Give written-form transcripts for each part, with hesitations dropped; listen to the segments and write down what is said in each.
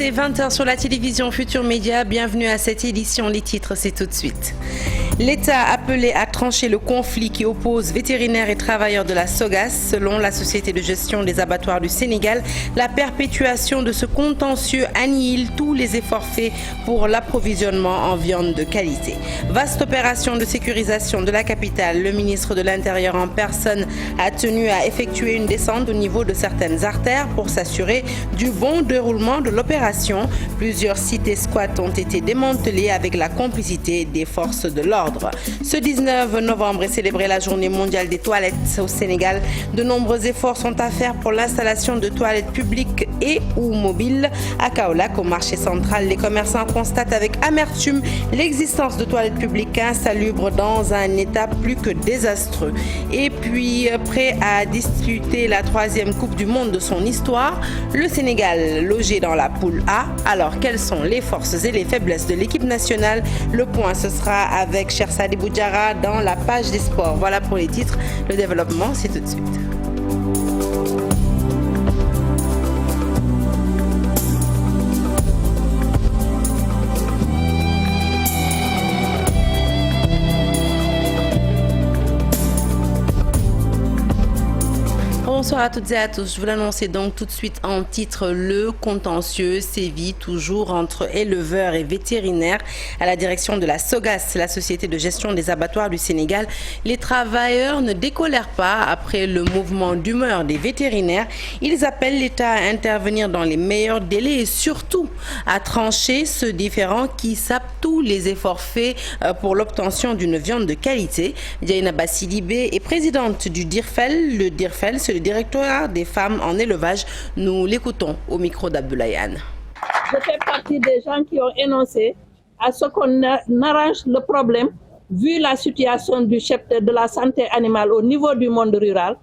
C'est 20h sur la télévision Futur Média. Bienvenue à cette édition. Les titres, c'est tout de suite. L'État appelé à trancher le conflit qui oppose vétérinaires et travailleurs de la SOGAS. Selon la Société de gestion des abattoirs du Sénégal, la perpétuation de ce contentieux annihile tous les efforts faits pour l'approvisionnement en viande de qualité. Vaste opération de sécurisation de la capitale. Le ministre de l'Intérieur en personne a tenu à effectuer une descente au niveau de certaines artères pour s'assurer du bon déroulement de l'opération. Plusieurs cités squats ont été démantelés avec la complicité des forces de l'ordre. Ce 19 novembre est célébrée la journée mondiale des toilettes au Sénégal. De nombreux efforts sont à faire pour l'installation de toilettes publiques et ou mobiles. À Kaolack, au marché central, les commerçants constatent avec amertume l'existence de toilettes publiques insalubres dans un état plus que désastreux. Et puis, prêt à disputer la 3e Coupe du Monde de son histoire, le Sénégal logé dans la poule A. Alors, quelles sont les forces et les faiblesses de l'équipe nationale? Le point, ce sera avec Cher Sadibou Diarra dans la page des sports. Voilà pour les titres. Le développement, c'est tout de suite. Bonsoir à toutes et à tous. Je vous l'annonçais donc tout de suite en titre. Le contentieux sévit toujours entre éleveurs et vétérinaires. À la direction de la SOGAS, la Société de gestion des abattoirs du Sénégal, les travailleurs ne décolèrent pas après le mouvement d'humeur des vétérinaires. Ils appellent l'État à intervenir dans les meilleurs délais et surtout à trancher ce différend qui sape tous les efforts faits pour l'obtention d'une viande de qualité. Dieynaba Sidibé est présidente du DIRFEL. Le DIRFEL, c'est le directeur des femmes en élevage. Nous l'écoutons au micro d'Abdoulaye Anne. Je fais partie des gens qui ont énoncé à ce qu'on arrange le problème vu la situation du chef de la santé animale au niveau du monde rural.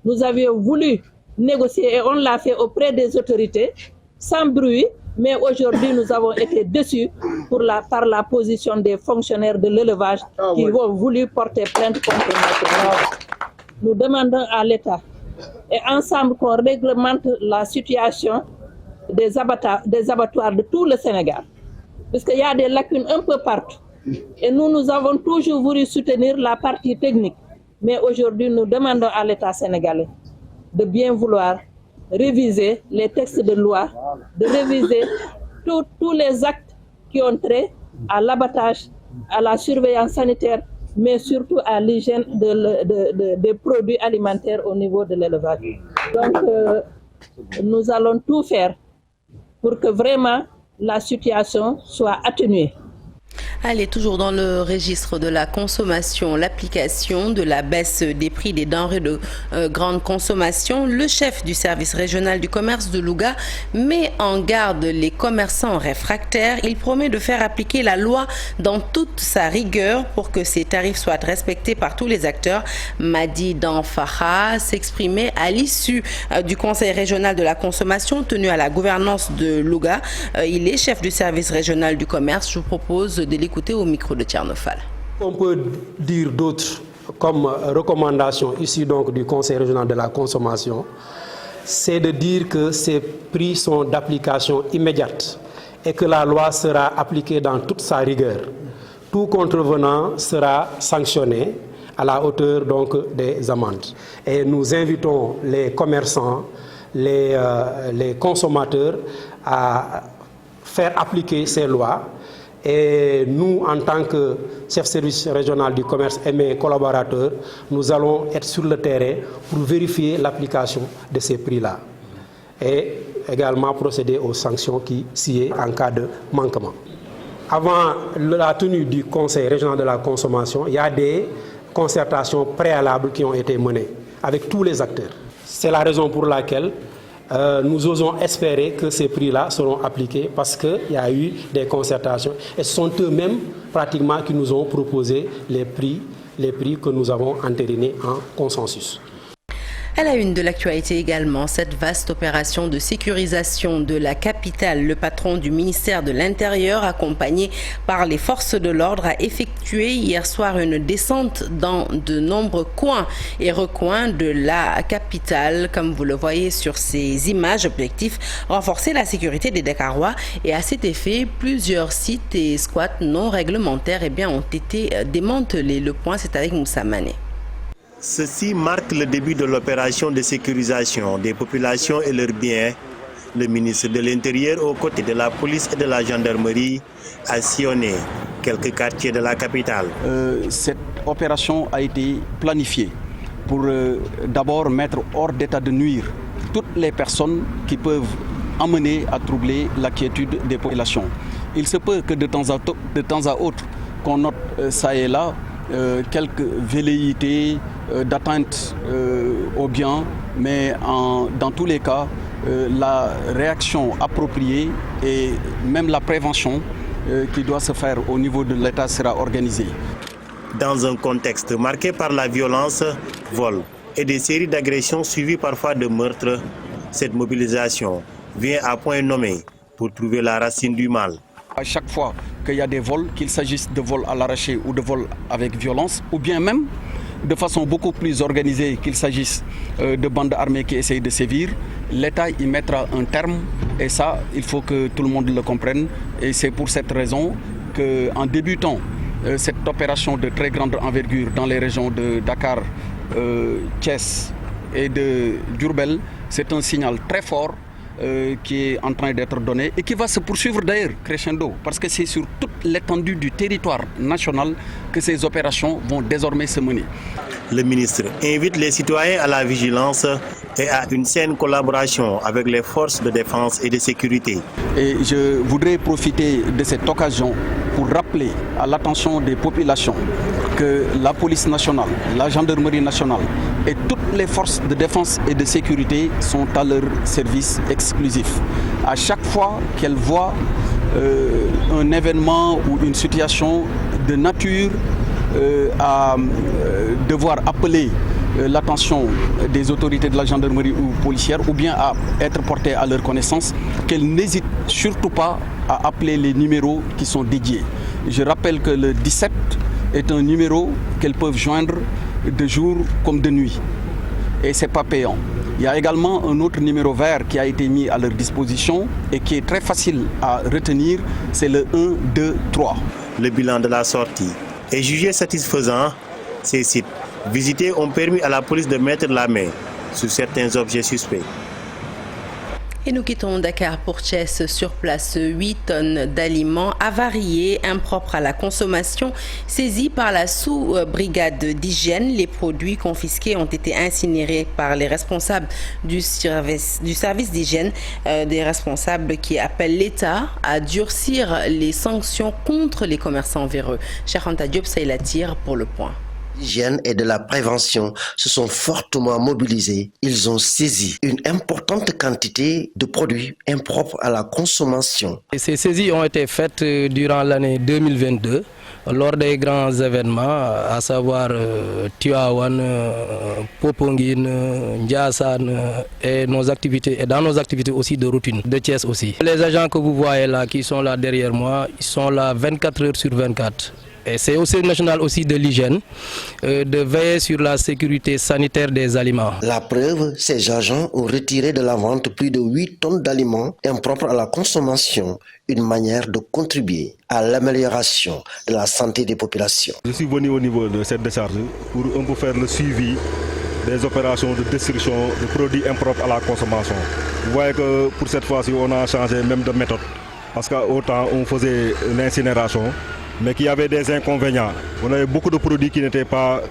Nous avions voulu négocier et on l'a fait auprès des autorités sans bruit, mais aujourd'hui nous avons été déçus par la position des fonctionnaires de l'élevage qui ont voulu porter plainte contre notre. Nous demandons à l'État et ensemble qu'on réglemente la situation des abattoirs de tout le Sénégal. Parce qu'il y a des lacunes un peu partout. Et nous avons toujours voulu soutenir la partie technique. Mais aujourd'hui, nous demandons à l'État sénégalais de bien vouloir réviser les textes de loi, de réviser tous les actes qui ont trait à l'abattage, à la surveillance sanitaire, mais surtout à l'hygiène des produits alimentaires au niveau de l'élevage. Donc, nous allons tout faire pour que vraiment la situation soit atténuée. Allez, toujours dans le registre de la consommation, l'application de la baisse des prix des denrées de grande consommation, le chef du service régional du commerce de Louga met en garde les commerçants réfractaires. Il promet de faire appliquer la loi dans toute sa rigueur pour que ces tarifs soient respectés par tous les acteurs. Madi Danfaha s'exprimait à l'issue du conseil régional de la consommation tenu à la gouvernance de Louga. Il est chef du service régional du commerce. Je vous propose de l'écouter au micro de Tchernofal. On peut dire d'autres comme recommandation ici donc du Conseil régional de la consommation, c'est de dire que ces prix sont d'application immédiate et que la loi sera appliquée dans toute sa rigueur. Tout contrevenant sera sanctionné à la hauteur donc des amendes. Et nous invitons les commerçants, les consommateurs à faire appliquer ces lois. Et nous, en tant que chef service régional du commerce et mes collaborateurs, nous allons être sur le terrain pour vérifier l'application de ces prix-là. Et également procéder aux sanctions qui s'y est en cas de manquement. Avant la tenue du Conseil régional de la consommation, il y a des concertations préalables qui ont été menées avec tous les acteurs. C'est la raison pour laquelle nous osons espérer que ces prix-là seront appliqués parce qu'il y a eu des concertations et ce sont eux-mêmes pratiquement qui nous ont proposé les prix que nous avons entérinés en consensus. À la une de l'actualité également, cette vaste opération de sécurisation de la capitale, le patron du ministère de l'Intérieur, accompagné par les forces de l'ordre, a effectué hier soir une descente dans de nombreux coins et recoins de la capitale. Comme vous le voyez sur ces images, objectif renforcer la sécurité des Dakarois, et à cet effet, plusieurs sites et squats non réglementaires ont été démantelés. Le point, c'est avec Moussa Mané. Ceci marque le début de l'opération de sécurisation des populations et leurs biens. Le ministre de l'Intérieur, aux côtés de la police et de la gendarmerie, a sillonné quelques quartiers de la capitale. Cette opération a été planifiée pour d'abord mettre hors d'état de nuire toutes les personnes qui peuvent amener à troubler la quiétude des populations. Il se peut que de temps à autre, qu'on note ça et là quelques velléités d'atteinte aux biens, mais dans tous les cas, la réaction appropriée et même la prévention qui doit se faire au niveau de l'État sera organisée. Dans un contexte marqué par la violence, vol et des séries d'agressions suivies parfois de meurtres, cette mobilisation vient à point nommé pour trouver la racine du mal. À chaque fois qu'il y a des vols, qu'il s'agisse de vols à l'arraché ou de vols avec violence, ou bien même de façon beaucoup plus organisée qu'il s'agisse de bandes armées qui essayent de sévir, l'État y mettra un terme, et ça, il faut que tout le monde le comprenne. Et c'est pour cette raison qu'en débutant cette opération de très grande envergure dans les régions de Dakar, Thiès et de Diourbel, c'est un signal très fort qui est en train d'être donné et qui va se poursuivre d'ailleurs crescendo, parce que c'est sur toute l'étendue du territoire national que ces opérations vont désormais se mener. Le ministre invite les citoyens à la vigilance et à une saine collaboration avec les forces de défense et de sécurité. Et je voudrais profiter de cette occasion pour rappeler à l'attention des populations que la police nationale, la gendarmerie nationale et toutes les forces de défense et de sécurité sont à leur service exclusif. À chaque fois qu'elles voient un événement ou une situation de nature à devoir appeler l'attention des autorités de la gendarmerie ou policière, ou bien à être portées à leur connaissance, qu'elles n'hésitent surtout pas à appeler les numéros qui sont dédiés. Je rappelle que le 17 est un numéro qu'elles peuvent joindre de jour comme de nuit. Et ce n'est pas payant. Il y a également un autre numéro vert qui a été mis à leur disposition et qui est très facile à retenir, c'est le 1, 2, 3. Le bilan de la sortie est jugé satisfaisant. Ces sites visités ont permis à la police de mettre la main sur certains objets suspects. Et nous quittons Dakar pour Thiès. Sur place, 8 tonnes d'aliments avariés, impropres à la consommation, saisis par la sous-brigade d'hygiène. Les produits confisqués ont été incinérés par les responsables du service d'hygiène, des responsables qui appellent l'État à durcir les sanctions contre les commerçants véreux. Charanta Diop Saïlatir pour le point. L'hygiène et de la prévention se sont fortement mobilisés. Ils ont saisi une importante quantité de produits impropres à la consommation. Ces saisies ont été faites durant l'année 2022 lors des grands événements, à savoir Tivaouane, Popenguine, Ndiassane et dans nos activités aussi de routine, de Thiès aussi. Les agents que vous voyez là, qui sont là derrière moi, ils sont là 24 heures sur 24. Et c'est au service national aussi de l'hygiène de veiller sur la sécurité sanitaire des aliments. La preuve, ces agents ont retiré de la vente plus de 8 tonnes d'aliments impropres à la consommation, une manière de contribuer à l'amélioration de la santé des populations. Je suis venu au niveau de cette décharge pour un peu faire le suivi des opérations de destruction de produits impropres à la consommation. Vous voyez que pour cette fois-ci, on a changé même de méthode, parce qu'autant on faisait une incinération, mais qu'il y avait des inconvénients. On avait beaucoup de produits qui n'étaient pas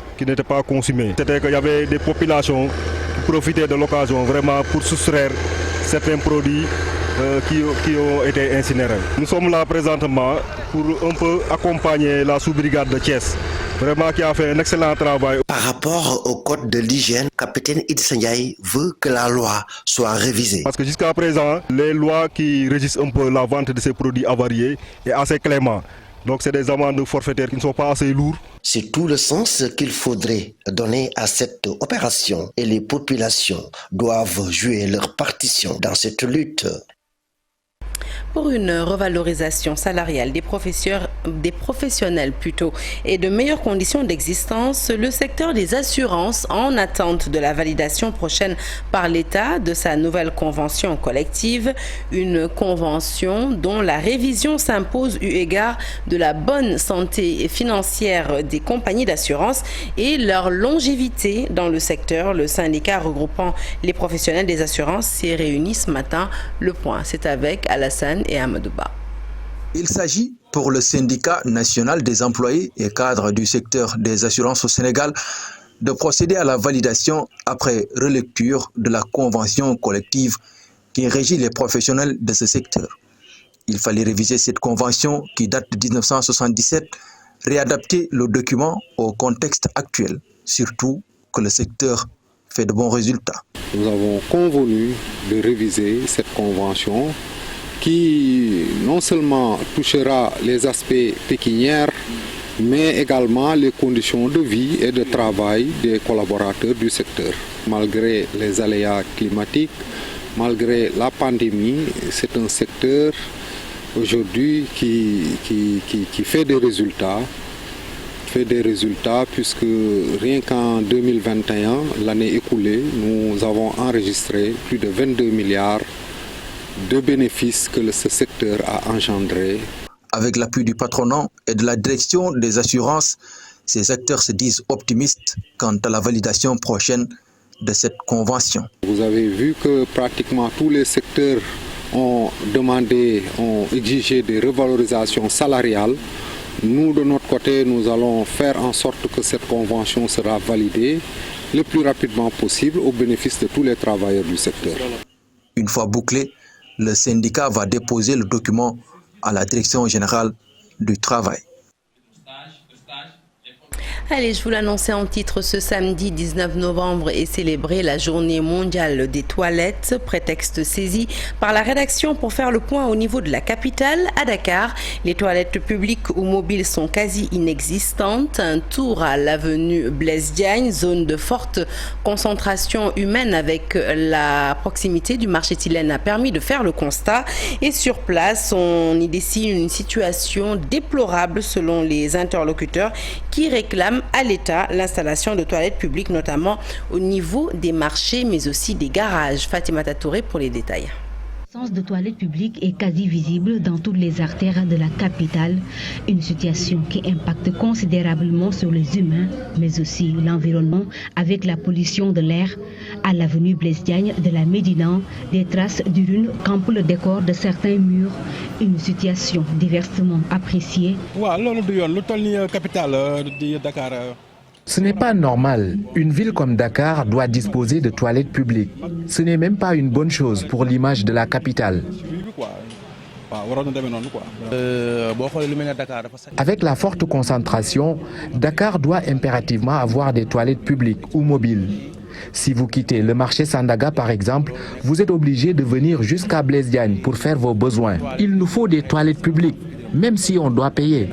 consumés. C'était qu'il y avait des populations qui profitaient de l'occasion vraiment pour soustraire certains produits qui ont été incinérés. Nous sommes là présentement pour un peu accompagner la sous-brigade de Thiès, vraiment qui a fait un excellent travail. Par rapport au code de l'hygiène, capitaine Idrissa Ndiaye veut que la loi soit révisée. Parce que jusqu'à présent, les lois qui régissent un peu la vente de ces produits avariés est assez clément. Donc c'est des amendes forfaitaires qui ne sont pas assez lourdes. C'est tout le sens qu'il faudrait donner à cette opération et les populations doivent jouer leur partition dans cette lutte. Pour une revalorisation salariale des professionnels et de meilleures conditions d'existence, le secteur des assurances, en attente de la validation prochaine par l'État de sa nouvelle convention collective, une convention dont la révision s'impose eu égard de la bonne santé financière des compagnies d'assurance et leur longévité dans le secteur. Le syndicat regroupant les professionnels des assurances s'est réuni ce matin. Le point, c'est avec Alassane et Amadouba. Il s'agit pour le syndicat national des employés et cadres du secteur des assurances au Sénégal de procéder à la validation après relecture de la convention collective qui régit les professionnels de ce secteur. Il fallait réviser cette convention qui date de 1977, réadapter le document au contexte actuel, surtout que le secteur fait de bons résultats. Nous avons convenu de réviser cette convention qui non seulement touchera les aspects pécuniaires, mais également les conditions de vie et de travail des collaborateurs du secteur. Malgré les aléas climatiques, malgré la pandémie, c'est un secteur aujourd'hui qui fait des résultats. Puisque rien qu'en 2021, l'année écoulée, nous avons enregistré plus de 22 milliards de bénéfices que ce secteur a engendrés. Avec l'appui du patronat et de la direction des assurances, ces acteurs se disent optimistes quant à la validation prochaine de cette convention. Vous avez vu que pratiquement tous les secteurs ont exigé des revalorisations salariales. Nous, de notre côté, nous allons faire en sorte que cette convention sera validée le plus rapidement possible au bénéfice de tous les travailleurs du secteur. Une fois bouclé, le syndicat va déposer le document à la Direction générale du travail. Allez, je vous l'annonçais en titre, ce samedi 19 novembre est célébrée la journée mondiale des toilettes, prétexte saisi par la rédaction pour faire le point au niveau de la capitale. À Dakar, les toilettes publiques ou mobiles sont quasi inexistantes. Un tour à l'avenue Blaise Diagne, zone de forte concentration humaine avec la proximité du marché Tilène, a permis de faire le constat. Et sur place, on y dessine une situation déplorable selon les interlocuteurs qui réclament à l'État l'installation de toilettes publiques, notamment au niveau des marchés, mais aussi des garages. Fatima Touré pour les détails. L'absence de toilettes publiques est quasi visible dans toutes les artères de la capitale, une situation qui impacte considérablement sur les humains, mais aussi l'environnement avec la pollution de l'air. À l'avenue Blaise Diagne de la Médina, des traces d'urine campent le décor de certains murs, une situation diversement appréciée. Ce n'est pas normal. Une ville comme Dakar doit disposer de toilettes publiques. Ce n'est même pas une bonne chose pour l'image de la capitale. Avec la forte concentration, Dakar doit impérativement avoir des toilettes publiques ou mobiles. Si vous quittez le marché Sandaga par exemple, vous êtes obligé de venir jusqu'à Blaise Diagne pour faire vos besoins. Il nous faut des toilettes publiques, même si on doit payer.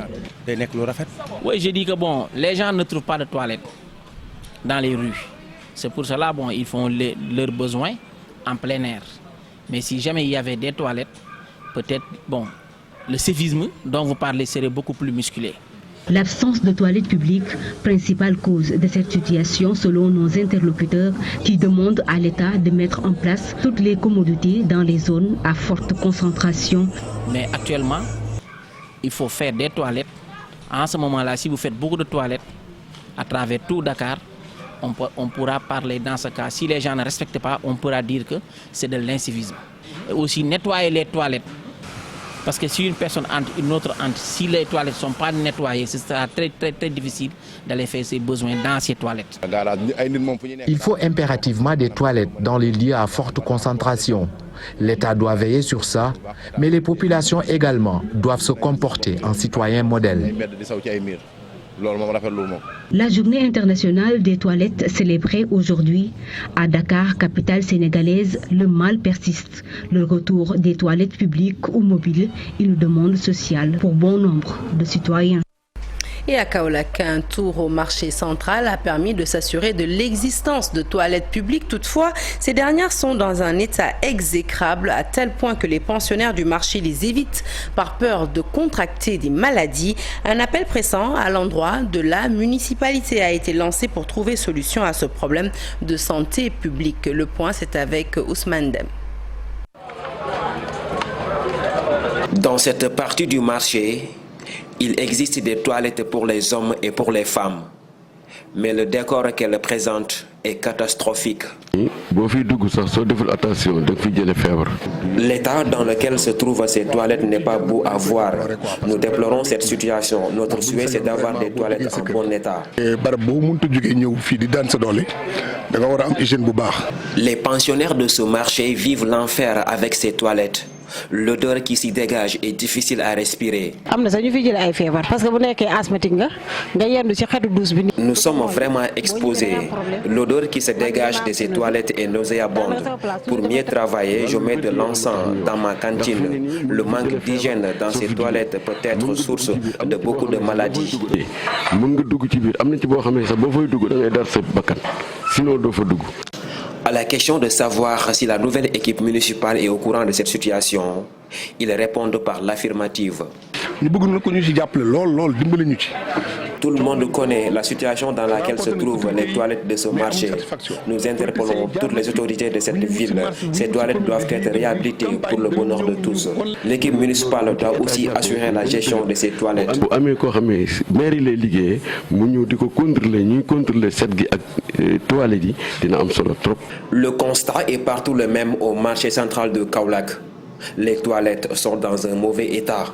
Oui, je dis que bon, les gens ne trouvent pas de toilettes dans les rues. C'est pour cela ils font leurs besoins en plein air. Mais si jamais il y avait des toilettes, peut-être le sévisme dont vous parlez serait beaucoup plus musculé. L'absence de toilettes publiques, principale cause de cette situation selon nos interlocuteurs qui demandent à l'État de mettre en place toutes les commodités dans les zones à forte concentration. Mais actuellement, il faut faire des toilettes. En ce moment-là, si vous faites beaucoup de toilettes à travers tout Dakar, on pourra parler dans ce cas. Si les gens ne respectent pas, on pourra dire que c'est de l'incivisme. Et aussi nettoyer les toilettes. Parce que si une personne entre, une autre entre, si les toilettes ne sont pas nettoyées, ce sera très, très, très difficile d'aller faire ses besoins dans ces toilettes. Il faut impérativement des toilettes dans les lieux à forte concentration. L'État doit veiller sur ça, mais les populations également doivent se comporter en citoyens modèles. La journée internationale des toilettes célébrée aujourd'hui à Dakar, capitale sénégalaise, le mal persiste. Le retour des toilettes publiques ou mobiles, une demande sociale pour bon nombre de citoyens. Et à Kaolack, un tour au marché central a permis de s'assurer de l'existence de toilettes publiques. Toutefois, ces dernières sont dans un état exécrable à tel point que les pensionnaires du marché les évitent par peur de contracter des maladies. Un appel pressant à l'endroit de la municipalité a été lancé pour trouver solution à ce problème de santé publique. Le point, c'est avec Ousmane Dem. Dans cette partie du marché, il existe des toilettes pour les hommes et pour les femmes. Mais le décor qu'elles présentent est catastrophique. L'état dans lequel se trouvent ces toilettes n'est pas beau à voir. Nous déplorons cette situation. Notre souhait, c'est d'avoir des toilettes en bon état. Les pensionnaires de ce marché vivent l'enfer avec ces toilettes. L'odeur qui s'y dégage est difficile à respirer. Nous sommes vraiment exposés. L'odeur qui se dégage de ces toilettes est nauséabonde. Pour mieux travailler, je mets de l'encens dans ma cantine. Le manque d'hygiène dans ces toilettes peut être source de beaucoup de maladies. À la question de savoir si la nouvelle équipe municipale est au courant de cette situation, ils répondent par l'affirmative. Tout le monde connaît la situation dans laquelle se trouvent les toilettes de ce marché. Nous interpellons toutes les autorités de cette ville. Ces toilettes doivent être réhabilitées pour le bonheur de tous. L'équipe municipale doit aussi assurer la gestion de ces toilettes. Le constat est partout le même au marché central de Kaolack. Les toilettes sont dans un mauvais état.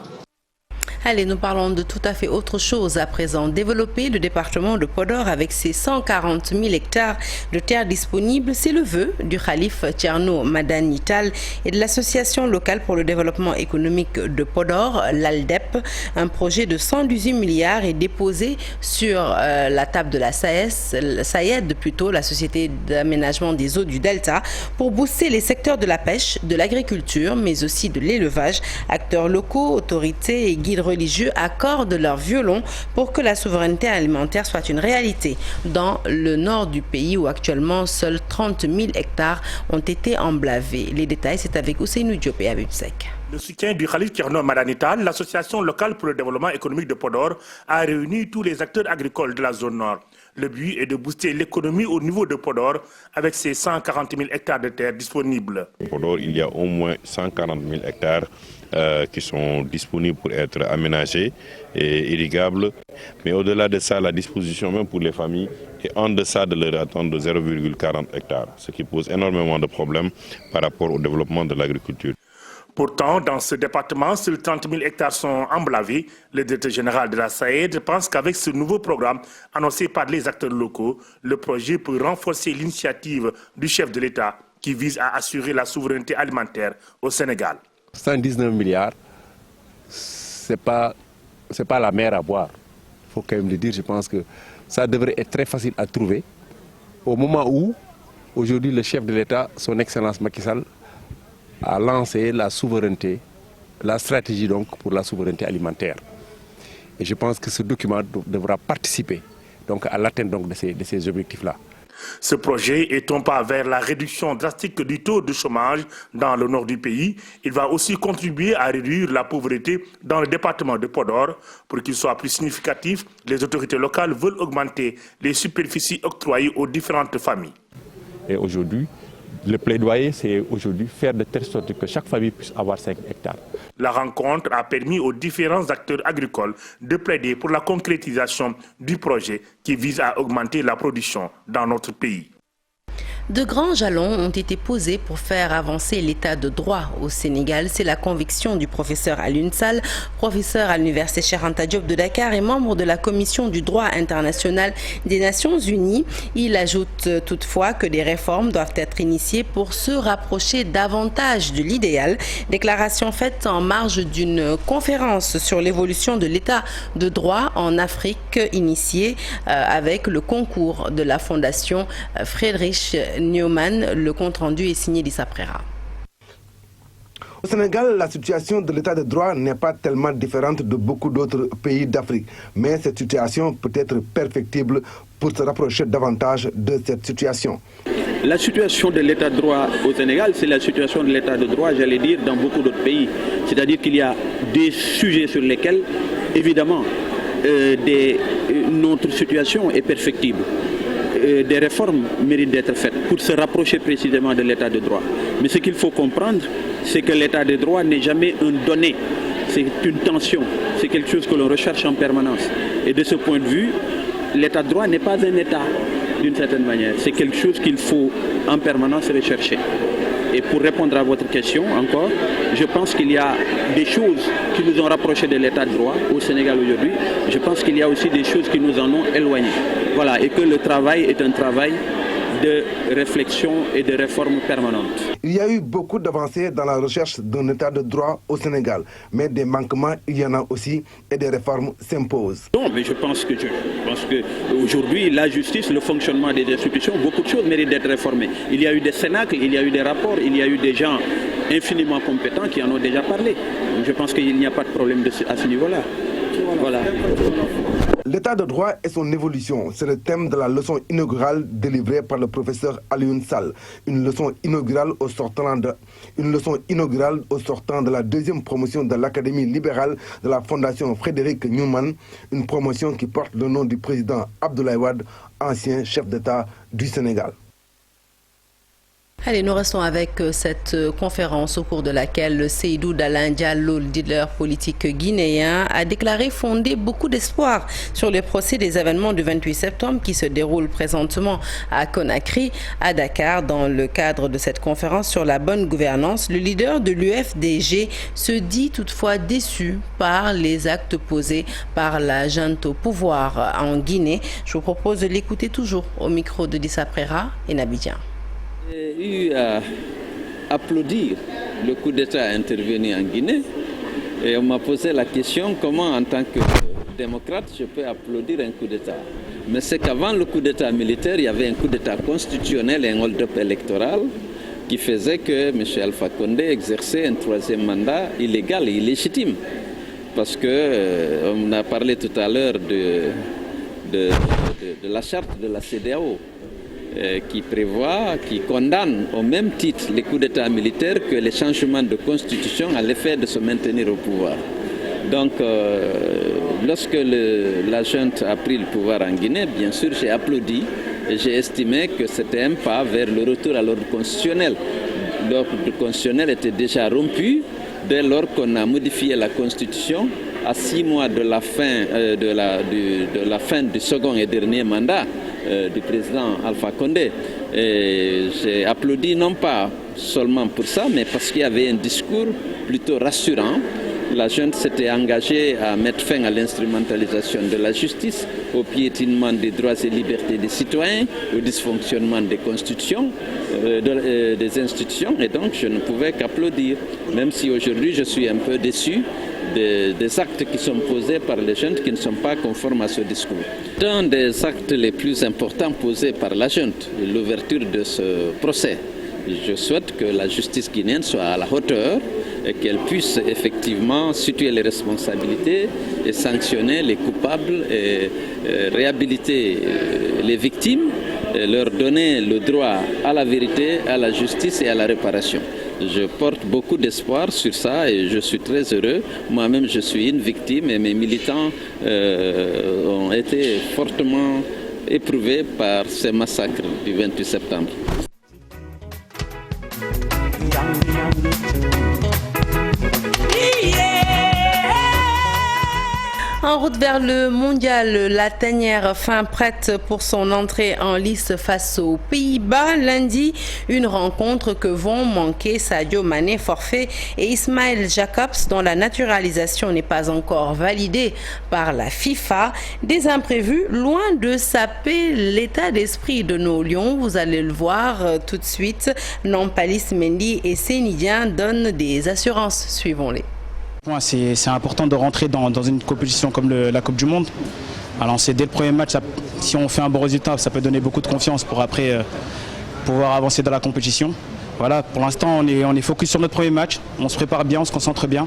Allez, nous parlons de tout à fait autre chose à présent. Développer le département de Podor avec ses 140 000 hectares de terres disponibles, c'est le vœu du Khalif Thierno Madani Tall et de l'association locale pour le développement économique de Podor, l'ALDEP. Un projet de 118 milliards est déposé sur la table de la SAED, plutôt la Société d'aménagement des eaux du Delta, pour booster les secteurs de la pêche, de l'agriculture, mais aussi de l'élevage. Acteurs locaux, autorités et guides religieux accordent leur violon pour que la souveraineté alimentaire soit une réalité dans le nord du pays où actuellement seuls 30 000 hectares ont été emblavés. Les détails, c'est avec Ousseynou Diop et Abib Sek. Le soutien du Khalif Thierno Madani Tall, l'association locale pour le développement économique de Podor, a réuni tous les acteurs agricoles de la zone nord. Le but est de booster l'économie au niveau de Podor avec ses 140 000 hectares de terres disponibles. À Podor, il y a au moins 140 000 hectares qui sont disponibles pour être aménagés et irrigables. Mais au-delà de ça, la disposition même pour les familles est en deçà de leur attente de 0,40 hectares, ce qui pose énormément de problèmes par rapport au développement de l'agriculture. Pourtant, dans ce département, seuls 30 000 hectares sont emblavés. Le directeur général de la SAED pense qu'avec ce nouveau programme annoncé par les acteurs locaux, le projet peut renforcer l'initiative du chef de l'État qui vise à assurer la souveraineté alimentaire au Sénégal. 119 milliards, c'est pas la mer à boire. Il faut quand même le dire, je pense que ça devrait être très facile à trouver au moment où, aujourd'hui, le chef de l'État, son Excellence Macky Sall, a lancé la souveraineté, la stratégie donc pour la souveraineté alimentaire. Et je pense que ce document devra participer donc à l'atteinte donc de ces objectifs-là. Ce projet est un pas vers la réduction drastique du taux de chômage dans le nord du pays. Il va aussi contribuer à réduire la pauvreté dans le département de Podor. Pour qu'il soit plus significatif, les autorités locales veulent augmenter les superficies octroyées aux différentes familles. Et aujourd'hui, le plaidoyer, c'est aujourd'hui faire de telle sorte que chaque famille puisse avoir 5 hectares. La rencontre a permis aux différents acteurs agricoles de plaider pour la concrétisation du projet qui vise à augmenter la production dans notre pays. De grands jalons ont été posés pour faire avancer l'état de droit au Sénégal. C'est la conviction du professeur Alioune Sall, professeur à l'université Cheikh Anta Diop de Dakar et membre de la commission du droit international des Nations Unies. Il ajoute toutefois que des réformes doivent être initiées pour se rapprocher davantage de l'idéal. Déclaration faite en marge d'une conférence sur l'évolution de l'état de droit en Afrique initiée avec le concours de la fondation Friedrich Neumann. Le compte-rendu est signé d'Issa Prera. Au Sénégal, la situation de l'état de droit n'est pas tellement différente de beaucoup d'autres pays d'Afrique. Mais cette situation peut être perfectible pour se rapprocher davantage de cette situation. La situation de l'état de droit au Sénégal, c'est la situation de l'état de droit, j'allais dire, dans beaucoup d'autres pays. C'est-à-dire qu'il y a des sujets sur lesquels, évidemment, notre situation est perfectible. Des réformes méritent d'être faites pour se rapprocher précisément de l'état de droit. Mais ce qu'il faut comprendre, c'est que l'état de droit n'est jamais un donné, c'est une tension, c'est quelque chose que l'on recherche en permanence. Et de ce point de vue, l'état de droit n'est pas un état d'une certaine manière, c'est quelque chose qu'il faut en permanence rechercher. Et pour répondre à votre question encore, je pense qu'il y a des choses qui nous ont rapprochés de l'état de droit au Sénégal aujourd'hui. Je pense qu'il y a aussi des choses qui nous en ont éloignés. Voilà, et que le travail est un travail de réflexion et de réforme permanente. Il y a eu beaucoup d'avancées dans la recherche d'un état de droit au Sénégal, mais des manquements, il y en a aussi, et des réformes s'imposent. Non, mais je pense qu'aujourd'hui, la justice, le fonctionnement des institutions, beaucoup de choses méritent d'être réformées. Il y a eu des cénacles, il y a eu des rapports, il y a eu des gens infiniment compétents qui en ont déjà parlé. Donc je pense qu'il n'y a pas de problème à ce niveau-là. Voilà. L'état de droit et son évolution, c'est le thème de la leçon inaugurale délivrée par le professeur Alioune Sall. Une leçon inaugurale au sortant de la deuxième promotion de l'Académie libérale de la Fondation Frédéric Neumann, une promotion qui porte le nom du président Abdoulaye Wade, ancien chef d'État du Sénégal. Allez, nous restons avec cette conférence au cours de laquelle Seydou Dalein Diallo, le leader politique guinéen, a déclaré fonder beaucoup d'espoir sur le procès des événements du 28 septembre qui se déroulent présentement à Conakry, à Dakar. Dans le cadre de cette conférence sur la bonne gouvernance, le leader de l'UFDG se dit toutefois déçu par les actes posés par la junte au pouvoir en Guinée. Je vous propose de l'écouter toujours au micro de Dissa Prera et Nabidjan. J'ai eu à applaudir le coup d'État intervenu en Guinée et on m'a posé la question comment en tant que démocrate je peux applaudir un coup d'État. Mais c'est qu'avant le coup d'État militaire, il y avait un coup d'État constitutionnel et un hold-up électoral qui faisait que M. Alpha Condé exerçait un troisième mandat illégal et illégitime. Parce qu'on a parlé tout à l'heure de la charte de la CEDEAO. Qui condamne au même titre les coups d'État militaires que les changements de constitution à l'effet de se maintenir au pouvoir. Donc, lorsque la junte a pris le pouvoir en Guinée, bien sûr, j'ai applaudi et j'ai estimé que c'était un pas vers le retour à l'ordre constitutionnel. L'ordre constitutionnel était déjà rompu dès lors qu'on a modifié la Constitution à 6 mois de la fin du second et dernier mandat du président Alpha Condé. Et j'ai applaudi non pas seulement pour ça, mais parce qu'il y avait un discours plutôt rassurant. La junte s'était engagée à mettre fin à l'instrumentalisation de la justice, au piétinement des droits et libertés des citoyens, au dysfonctionnement des constitutions, des institutions, et donc je ne pouvais qu'applaudir, même si aujourd'hui je suis un peu déçu des actes qui sont posés par les juntes qui ne sont pas conformes à ce discours. Un des actes les plus importants posés par la junte est l'ouverture de ce procès. Je souhaite que la justice guinéenne soit à la hauteur et qu'elle puisse effectivement situer les responsabilités et sanctionner les coupables et réhabiliter les victimes et leur donner le droit à la vérité, à la justice et à la réparation. Je porte beaucoup d'espoir sur ça et je suis très heureux. Moi-même, je suis une victime et mes militants ont été fortement éprouvés par ces massacres du 28 septembre. En route vers le mondial, la tanière fin prête pour son entrée en lice face aux Pays-Bas. Lundi, une rencontre que vont manquer Sadio Mané, forfait, et Ismaël Jacobs, dont la naturalisation n'est pas encore validée par la FIFA. Des imprévus, loin de saper l'état d'esprit de nos Lions. Vous allez le voir tout de suite. Nampalys Mendy et Sénidien donnent des assurances. Suivons-les. C'est important de rentrer dans une compétition comme la Coupe du Monde. Alors c'est dès le premier match, si on fait un bon résultat, ça peut donner beaucoup de confiance pour après pouvoir avancer dans la compétition. Voilà, pour l'instant on est focus sur notre premier match, on se prépare bien, on se concentre bien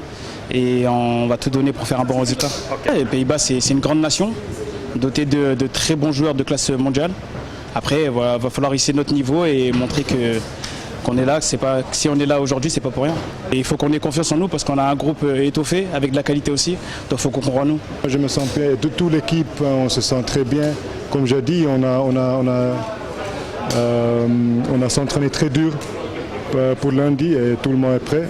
et on va tout donner pour faire un bon résultat. Les Pays-Bas c'est une grande nation, dotée de très bons joueurs de classe mondiale. Après il va falloir hisser notre niveau et montrer qu'on est là, si on est là aujourd'hui, c'est pas pour rien. Et il faut qu'on ait confiance en nous parce qu'on a un groupe étoffé avec de la qualité aussi, donc il faut qu'on croit en nous. Je me sens bien, toute l'équipe, on se sent très bien. Comme j'ai dit, on a s'entraîné très dur pour lundi et tout le monde est prêt.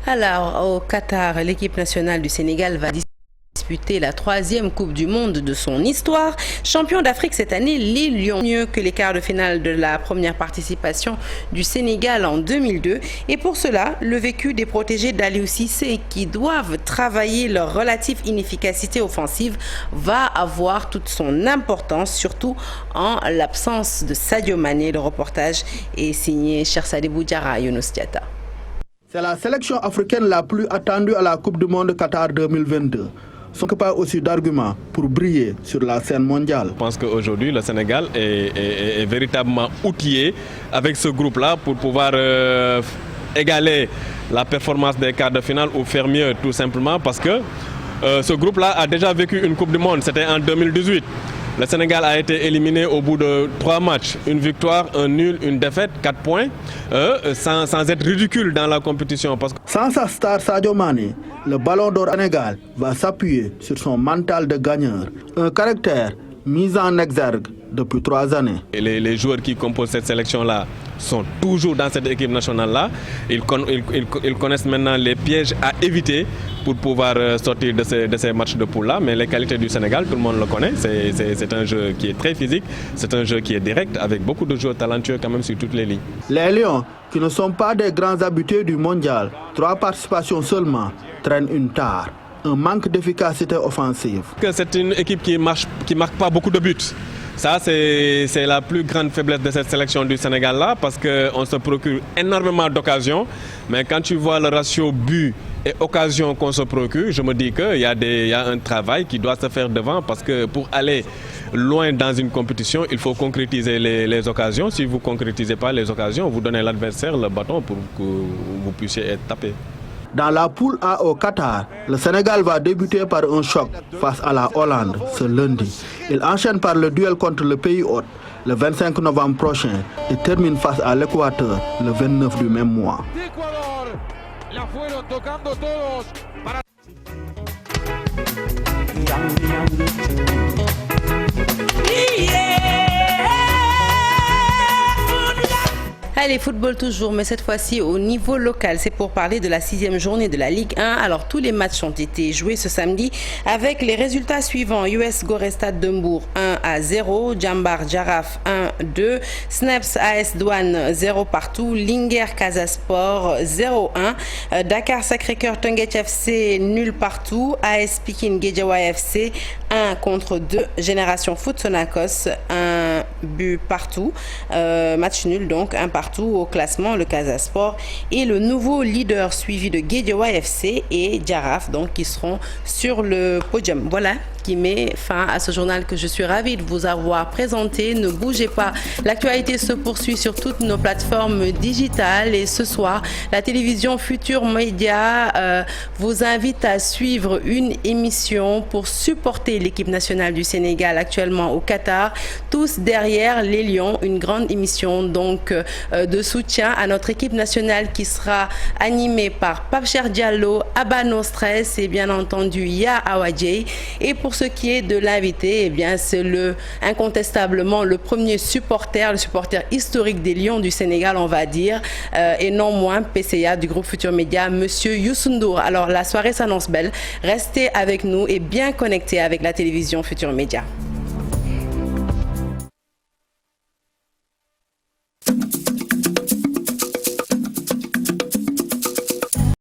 Alors au Qatar, l'équipe nationale du Sénégal va disputer la 3e Coupe du Monde de son histoire. Champion d'Afrique cette année, les Lions, mieux que les quarts de finale de la première participation du Sénégal en 2002. Et pour cela, le vécu des protégés d'Aliou Cissé, qui doivent travailler leur relative inefficacité offensive, va avoir toute son importance, surtout en l'absence de Sadio Mané. Le reportage est signé Chersadebou Diarra, Younous Diatta. C'est la sélection africaine la plus attendue à la Coupe du Monde Qatar 2022. Sont pas aussi d'arguments pour briller sur la scène mondiale. Je pense qu'aujourd'hui, le Sénégal est véritablement outillé avec ce groupe-là pour pouvoir égaler la performance des quarts de finale ou faire mieux, tout simplement parce que ce groupe-là a déjà vécu une Coupe du Monde, c'était en 2018. Le Sénégal a été éliminé au bout de 3 matchs, une victoire, un nul, une défaite, 4 points, sans être ridicule dans la compétition. Parce que... Sans sa star Sadio Mané, le Ballon d'Or Sénégal va s'appuyer sur son mental de gagneur, un caractère mis en exergue depuis 3 années. Les joueurs qui composent cette sélection-là sont toujours dans cette équipe nationale-là. Ils connaissent maintenant les pièges à éviter pour pouvoir sortir de ces matchs de poule-là. Mais les qualités du Sénégal, tout le monde le connaît. C'est un jeu qui est très physique, c'est un jeu qui est direct, avec beaucoup de joueurs talentueux quand même sur toutes les lignes. Les Lions, qui ne sont pas des grands habitués du mondial, 3 participations seulement, traînent une tare. Un manque d'efficacité offensive. C'est une équipe qui marque pas beaucoup de buts. Ça, c'est la plus grande faiblesse de cette sélection du Sénégal-là parce qu'on se procure énormément d'occasions. Mais quand tu vois le ratio but et occasion qu'on se procure, je me dis qu'il y a un travail qui doit se faire devant parce que pour aller loin dans une compétition, il faut concrétiser les occasions. Si vous ne concrétisez pas les occasions, vous donnez à l'adversaire le bâton pour que vous puissiez être tapé. Dans la poule A au Qatar, le Sénégal va débuter par un choc face à la Hollande ce lundi. Il enchaîne par le duel contre le pays hôte le 25 novembre prochain et termine face à l'Équateur le 29 du même mois. Allez, football toujours, mais cette fois-ci au niveau local. C'est pour parler de la 6e journée de la Ligue 1. Alors, tous les matchs ont été joués ce samedi avec les résultats suivants. US Gorée Stade de Mbour 1-0, Jambar Jaraf 1-2, Snaps AS Douane 0 partout, Linger Casa Sport 0-1, Dakar Sacré-Cœur Teungueth FC nul partout, AS Pikine Guédiawaye FC 1-2, Génération Foot Sonacos 1 but partout, match nul donc 1 partout au classement, le Casa Sport est le nouveau leader suivi de Guédiawaye FC et Jaraf donc qui seront sur le podium. Voilà qui met fin à ce journal que je suis ravie de vous avoir présenté. Ne bougez pas, l'actualité se poursuit sur toutes nos plateformes digitales et ce soir, la télévision Futur Média vous invite à suivre une émission pour supporter l'équipe nationale du Sénégal actuellement au Qatar. Tous derrière les Lions, une grande émission donc de soutien à notre équipe nationale qui sera animée par Pape Cheikh Diallo, Abba No Stress et bien entendu Ya Awadjei. Et pour pour ce qui est de l'invité, eh bien, c'est incontestablement le premier supporter, le supporter historique des Lions du Sénégal, on va dire, et non moins PCA du groupe Futur Média, Monsieur Youssou N'Dour. Alors, la soirée s'annonce belle. Restez avec nous et bien connectés avec la télévision Futur Média.